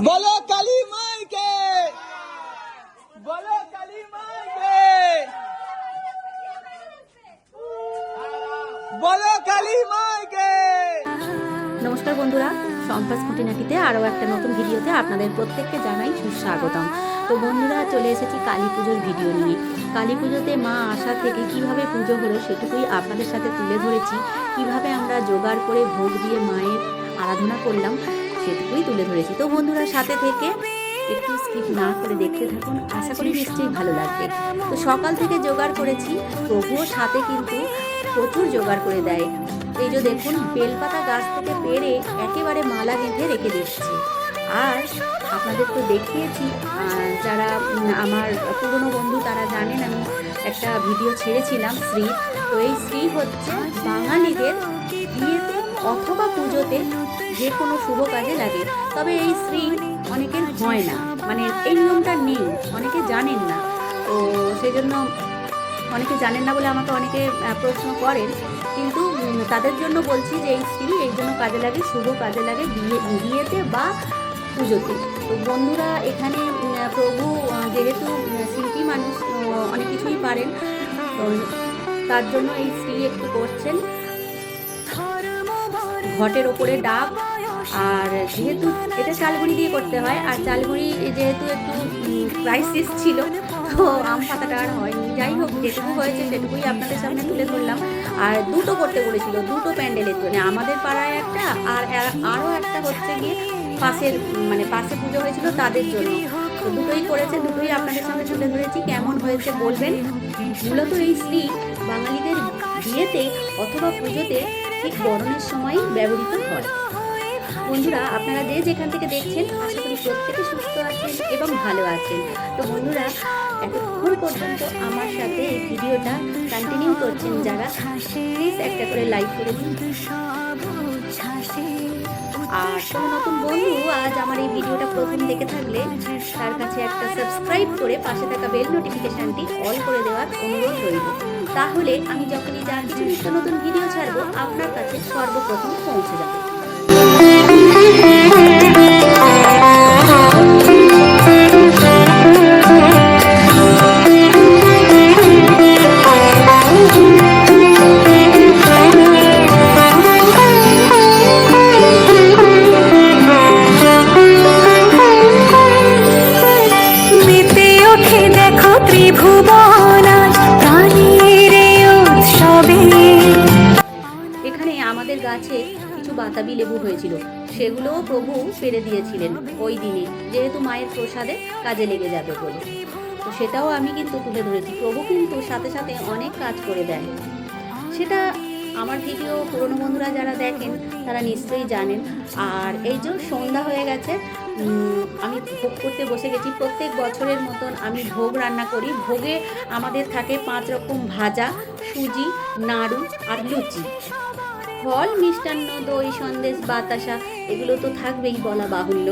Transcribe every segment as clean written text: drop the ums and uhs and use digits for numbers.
बोलो काली माई के, बोलो काली माई के, बोलो काली माई के। নমস্কার বন্ধুরা, সম্পাস খুঁটিনাটিতে আরও একটা নতুন ভিডিওতে আপনাদের প্রত্যেককে জানাই সুস্বাগতম। তো বন্ধুরা, চলে এসেছি কালী পুজোর ভিডিও নিয়ে। কালী পুজোতে মা আসা থেকে কিভাবে পুজো হলো সেটুকুই আপনাদের সাথে তুলে ধরেছি। কিভাবে আমরা জোগাড় করে ভোগ দিয়ে মায়ের আরাধনা করলাম সেটুকুই তুলে ধরেছি। তো বন্ধুরা, সাথে থেকে একটু স্কিপ না করে দেখতে থাকুন, আশা করি নিশ্চয়ই ভালো লাগবে। তো সকাল থেকে জোগাড় করেছি, প্রভুও সাথে কিন্তু প্রচুর জোগাড় করে দেয়। এই যে দেখুন, বেলপাতা গাছ থেকে পেড়ে একেবারে মালা গেঁথে রেখে দিচ্ছি। আর আপনাদের তো দেখিয়েছি, যারা আমার পুরনো বন্ধু তারা জানেন, আমি একটা ভিডিও ছেড়েছিলাম শ্রী। তো এই শ্রী হচ্ছে বাঙালিদের বিয়েতে অথবা পুজোতে যে কোনো শুভ কাজে লাগে। তবে এই শ্রী অনেকের হয় না, মানে এই নিয়মটা নেই, অনেকে জানেন না। তো সেই জন্য অনেকে জানেন না বলে আমাকে অনেকে প্রশ্ন করেন, কিন্তু তাদের জন্য বলছি যে এই স্ত্রী এই জন্য কাজে লাগে, শুভ কাজে লাগে, বিয়েতে বা পুজোতে। তো বন্ধুরা, এখানে প্রভু যেহেতু শিল্পী মানুষ, অনেক কিছুই পারেন, তো তার জন্য এই স্ত্রী একটু করছেন ঘটের ওপরে ডাব। আর যেহেতু এটা চালগুড়ি দিয়ে করতে হয়, আর চালগুড়ি যেহেতু একটু ক্রাইসিস ছিল, তো আম পাতাটা আর হয়নি। যাই হোক, যেটুকু হয়েছে সেটুকুই আপনাদের সামনে তুলে ধরলাম। আর দুটো করতে বলেছিল, দুটো প্যান্ডেলের জন্য, আমাদের পাড়ায় একটা, আর আরও একটা হচ্ছে গিয়ে পাশে পুজো হয়েছিল তাদের জন্য। তো দুটোই করেছে, দুটোই আপনাদের সামনে তুলে ধরেছি। কেমন হয়েছে বলবেন। মূলত এই স্ত্রী বাঙালিদের বিয়েতে অথবা পুজোতে ঠিক বরণের সময় ব্যবহৃত হয়। বন্ধুরা, আপনারা যে যেখান থেকে দেখছেন, আশা করি প্রত্যেকে সুস্থ আছেন এবং ভালো আছেন। তো বন্ধুরা, এতক্ষণ পর্যন্ত আমার সাথে এই ভিডিওটা কন্টিনিউ করছেন যারা, প্লিজ একটা করে লাইক করে দিন। আর কোনো নতুন বন্ধু আজ আমার এই ভিডিওটা প্রথম দেখে থাকলে তার কাছে একটা সাবস্ক্রাইব করে পাশে থাকা বেল নোটিফিকেশানটি অল করে দেওয়ার অনুরোধ রইল। তাহলে আমি যখনই যা কিছু নিত্য নতুন ভিডিও ছাড়বো আপনার কাছে সর্বপ্রথম পৌঁছে যাবে। এখানে আমাদের গাছে কিছু বাতাবি লেবু হয়েছিল, সেগুলোও প্রভু পেরে দিয়েছিলেন ওই দিনে, যেহেতু মায়ের প্রসাদে কাজে লেগে যাবে বলে। তো সেটাও আমি কিন্তু তুলে ধরেছি। প্রভু কিন্তু সাথে সাথে অনেক কাজ করে দেন, সেটা আমার ভিডিও পুরনো বন্ধুরা যারা দেখেন তারা নিশ্চয়ই জানেন। আর এই যে সন্ধ্যা হয়ে গেছে, আমি ভোগ করতে বসে গেছি। প্রত্যেক বছরের মতন আমি ভোগ রান্না করি। ভোগে আমাদের থাকে 5 রকম ভাজা, সুজি, নাড়ু আর লুচি। ফল, মিষ্টান্ন, দই, সন্দেশ, বাতাসা, এগুলো তো থাকবেই, বলা বাহুল্য।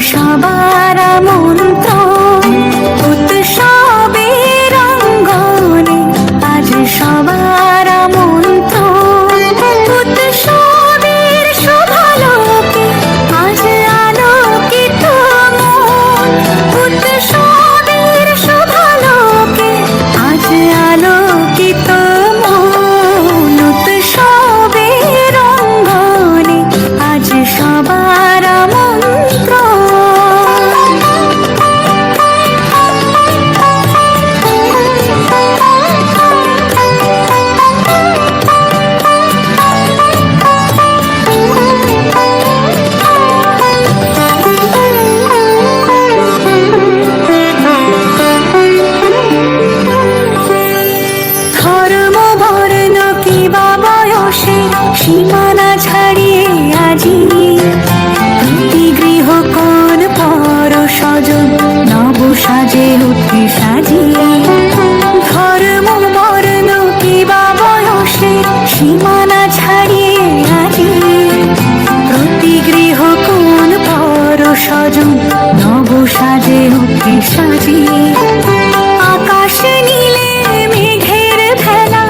সবার মন্ত্র উৎসবের অঙ্গনে আজ সবার মন্ত্র উৎসবের শুভালোকে আজ আলোকিত মন উৎসবের শুভালোকে আজ আলোকিত মন উৎসবের অঙ্গনে আজ সবার মন্ত্র ধর্ম বর্ণ কিবা বয়সে সীমানা ছাড়িয়ে আজি প্রতি গৃহ কোন পর স্বজন নব সাজে উঠে সাজিয়ে ধর্ম বর্ণ কিবা বয়সে সীমানা ছাড়িয়ে আজি প্রতি গৃহ কোন পর স্বজন নব সাজে উঠে সাজিয়ে আকাশে নীলে মেঘের ভেলা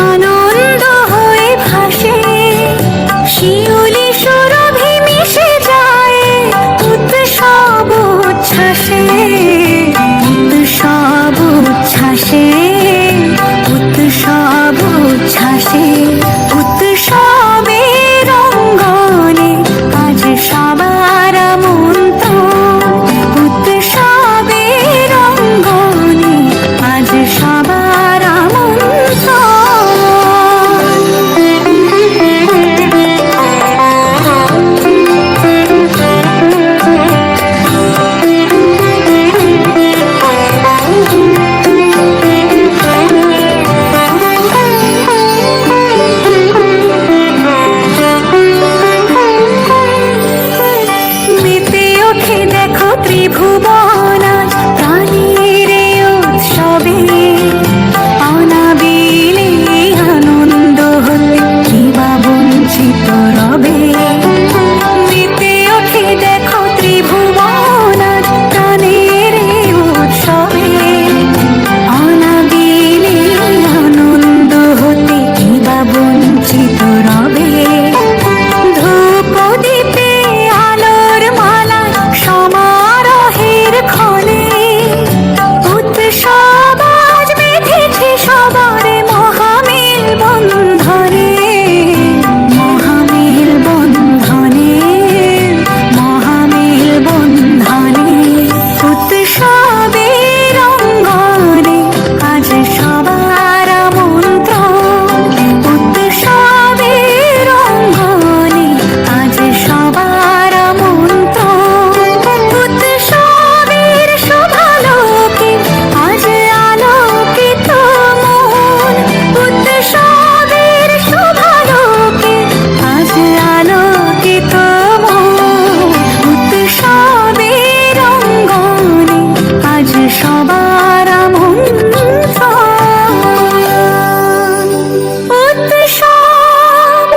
আনন্দ হয়ে ভাসে শিউলি সুরভি মিশে যায় উৎসব উচ্ছ্বাসে উৎসব উচ্ছ্বাসে উৎসব উচ্ছ্বাসে উৎসবের অঙ্গনে আজ সবার মন্ত্র উৎসবের অঙ্গনে আজ সবার মন্ত্র মেতে ওঠে দেখো ত্রিভুবন আজ প্রাণের এই উৎসবে অনাবিলে আনন্দ হতে কিবা বঞ্চিত রবে মেতে ওঠে দেখো ত্রিভুবন আজ প্রাণের এই উৎসবে অনাবিলে আনন্দ হতে কিবা বঞ্চিত রবে ধূপ দীপে আলোর মালা সমারোহের ক্ষণে উৎসব আজ বেঁধেছে সবার মহামেল বন্ধনে মহামেল বন্ধনে মহামেল বন্ধনে উৎসবের অঙ্গনে আজ সবার মন্ত্র উৎসবের অঙ্গনে আজ সবার মন্ত্র উৎসবের শুভালোকে আজ আলোকিত মন উৎসবের শুভালোকে আজ আলোকিত মন উৎসবের অঙ্গনে আজ সবার মন্ত্র উৎসব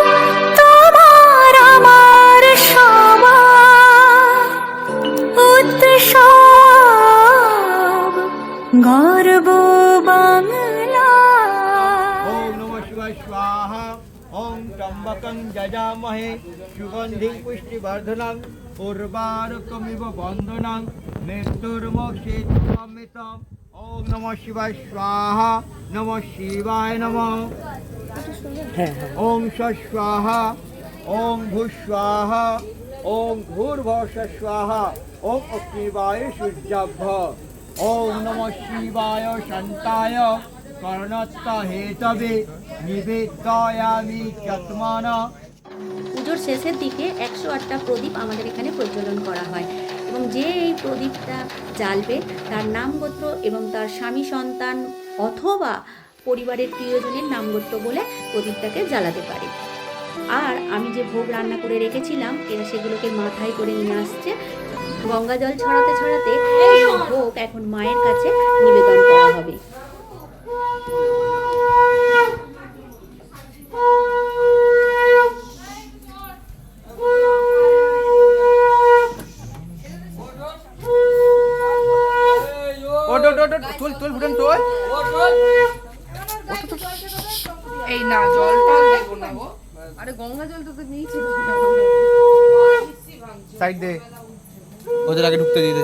তোমার আমার সবার উৎসব গর্ব বাংলা ओम नमः शिवाय स्वाहा ओम त्र्यंबकं यजामहे सुगंधिं पुष्टिवर्धनं उर्वारुकमिव बन्धनं मृत्युर्मोक्षेत्वामृतम् ओम नमः शिवाय स्वाहा नमः शिवाय नमः ओम स्वाहा ओम भूस्वाहा ओम भूर्भुवः स्वाहा ओम अग्निवाय सूर्याभ्य ओम नमः शिवाय शान्ताय कर्णत्त हेतवे निवेदयामि चत्मना। পুজোর শেষের দিকে 108টা প্রদীপ আমাদের এখানে প্রজ্বলন করা হয় এবং যে এই প্রদীপটা জ্বালবে তার নাম গোত্র এবং তার স্বামী সন্তান অথবা পরিবারের প্রিয়জনের নাম গোত্র বলে প্রদীপটাকে জ্বালাতে পারে। আর আমি যে ভোগ রান্না করে রেখেছিলাম এরা সেগুলোকে মাথায় করে নিয়ে আসছে। গঙ্গা জল ছড়াতে ছড়াতে এই ভোগ এখন মায়ের কাছে নিবেদন করা হবে। আরে গঙ্গা জল তো নিয়েছি সাইড দে, ওদের আগে ঢুকতে দিতে।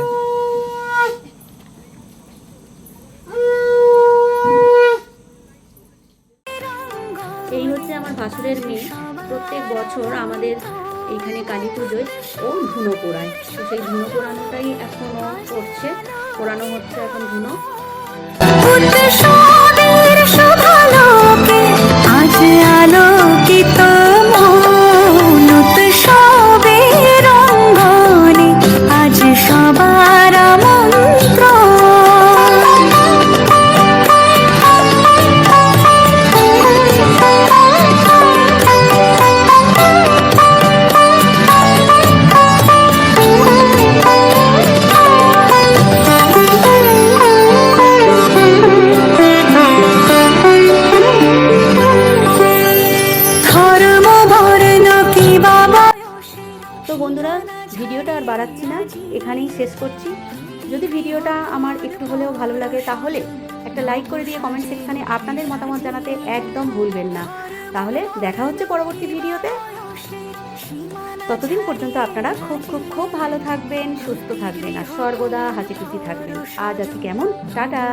এই হচ্ছে আমার ভাসুরের মেয়ে। প্রত্যেক বছর আমাদের এইখানে কালী পুজোয় ও ধুনো পোড়ায়, তো সেই ধুনো পোড়ানোটাই এখনও করছে, পোড়ানো হচ্ছে এখন ধুনো। উৎসবের শুভালোকে আজ আলোকিত মন, উৎসবের রঙ্গনে আজ সবার তো বন্ধুরা, ভিডিওটা আর বাড়াচ্ছি না, এখানেই শেষ করছি। যদি ভিডিওটা আমার একটু হলেও ভালো লাগে তাহলে একটা লাইক করে দিয়ে কমেন্ট সেকশানে আপনাদের মতামত জানাতে একদম ভুলবেন না। তাহলে দেখা হচ্ছে পরবর্তী ভিডিওতে। ততদিন পর্যন্ত আপনারা খুব খুব খুব ভালো থাকবেন, সুস্থ থাকবেন আর সর্বদা হাসি খুশি থাকবেন। আজ আছি কেমন, টাটা।